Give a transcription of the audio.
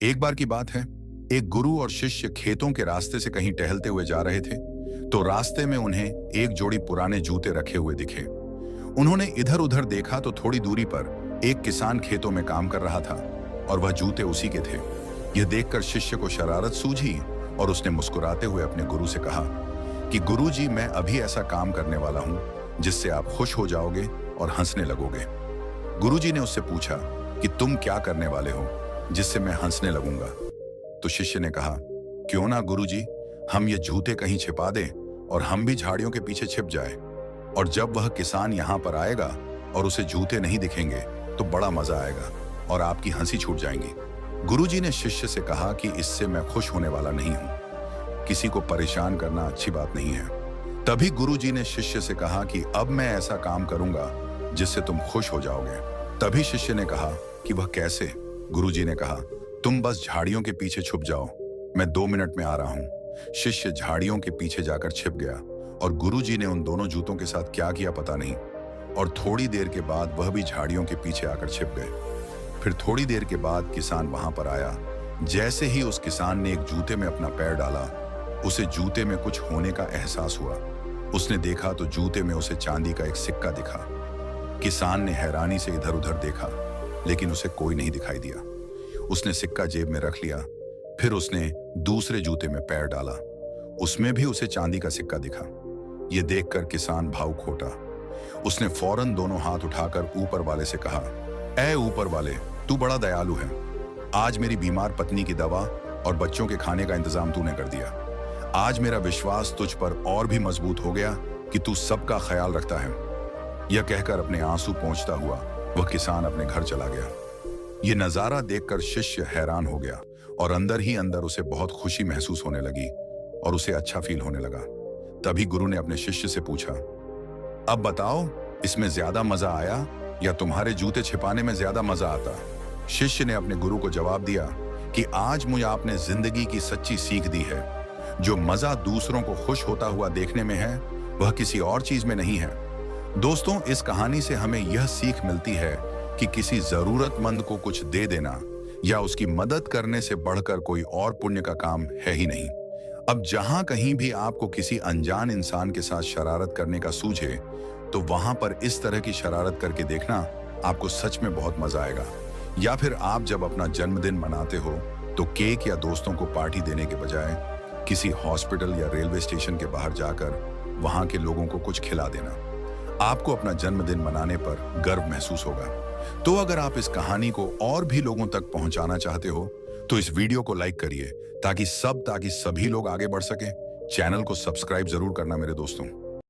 एक बार की बात है, एक गुरु और शिष्य खेतों के रास्ते से कहीं टहलते हुए जा रहे थे। तो रास्ते में उन्हें एक जोड़ी पुराने जूते रखे हुए दिखे। उन्होंने इधर उधर देखा तो थोड़ी दूरी पर एक किसान खेतों में काम कर रहा था और वह जूते उसी के थे। यह देखकर शिष्य को शरारत सूझी और उसने मुस्कुराते हुए अपने गुरु से कहा कि गुरुजी, मैं अभी ऐसा काम करने वाला हूं जिससे आप खुश हो जाओगे और हंसने लगोगे। गुरुजी ने उससे पूछा कि तुम क्या करने वाले हो जिससे मैं हंसने लगूंगा। तो शिष्य ने कहा, क्यों ना गुरुजी, हम ये जूते कहीं छिपा दें और हम भी झाड़ियों के पीछे छिप जाए, और जब वह किसान यहाँ पर आएगा और उसे जूते नहीं दिखेंगे तो बड़ा मजा आएगा और आपकी हंसी छूट जाएंगी। गुरुजी ने शिष्य से कहा कि इससे मैं खुश होने वाला नहीं हूं, किसी को परेशान करना अच्छी बात नहीं है। तभी गुरुजी ने शिष्य से कहा कि अब मैं ऐसा काम करूंगा जिससे तुम खुश हो जाओगे। तभी शिष्य ने कहा कि वह कैसे? गुरुजी ने कहा, तुम बस झाड़ियों के पीछे छुप जाओ, मैं 2 मिनट में आ रहा हूं। शिष्य झाड़ियों के पीछे जाकर छिप गया और गुरुजी ने उन दोनों जूतों के साथ क्या किया पता नहीं, और थोड़ी देर के बाद वह भी झाड़ियों के पीछे आकर छिप गए। फिर थोड़ी देर के बाद किसान वहां पर आया। जैसे ही उस किसान ने एक जूते में अपना पैर डाला, उसे जूते में कुछ होने का एहसास हुआ। उसने देखा तो जूते में उसे चांदी का एक सिक्का दिखा। किसान ने हैरानी से इधर उधर देखा, लेकिन उसे कोई नहीं दिखाई दिया। उसने सिक्का जेब में रख लिया। फिर उसने दूसरे जूते में पैर डाला, उसमें भी उसे चांदी का सिक्का दिखा। यह देखकर किसान भावुक होता। उसने फौरन दोनों हाथ उठाकर ऊपर वाले से कहा, ऐ ऊपर वाले, तू बड़ा दयालु है। आज मेरी बीमार पत्नी की दवा और बच्चों के खाने का इंतजाम तूने कर दिया। आज मेरा विश्वास तुझ पर और भी मजबूत हो गया कि तू सबका ख्याल रखता है। यह कहकर अपने आंसू पोंछता हुआ वह किसान अपने घर चला गया। यह नजारा देखकर शिष्य हैरान हो गया और अंदर ही अंदर उसे बहुत खुशी महसूस होने लगी और उसे अच्छा फील होने लगा। तभी गुरु ने अपने शिष्य से पूछा, अब बताओ, इसमें ज्यादा मजा आया या तुम्हारे जूते छिपाने में ज्यादा मजा आता? शिष्य ने अपने गुरु को जवाब दिया कि आज मुझे आपने जिंदगी की सच्ची सीख दी है। जो मजा दूसरों को खुश होता हुआ देखने में है, वह किसी और चीज में नहीं है। दोस्तों, इस कहानी से हमें यह सीख मिलती है कि किसी जरूरतमंद को कुछ दे देना या उसकी मदद करने से बढ़कर कोई और पुण्य का काम है ही नहीं। अब जहां कहीं भी आपको किसी अनजान इंसान के साथ शरारत करने का सूझे, तो वहां पर इस तरह की शरारत करके देखना, आपको सच में बहुत मजा आएगा। या फिर आप जब अपना जन्मदिन मनाते हो तो केक या दोस्तों को पार्टी देने के बजाय किसी हॉस्पिटल या रेलवे स्टेशन के बाहर जाकर वहां के लोगों को कुछ खिला देना। आपको अपना जन्मदिन मनाने पर गर्व महसूस होगा। तो अगर आप इस कहानी को और भी लोगों तक पहुंचाना चाहते हो तो इस वीडियो को लाइक करिए ताकि सभी लोग आगे बढ़ सकें। चैनल को सब्सक्राइब जरूर करना मेरे दोस्तों।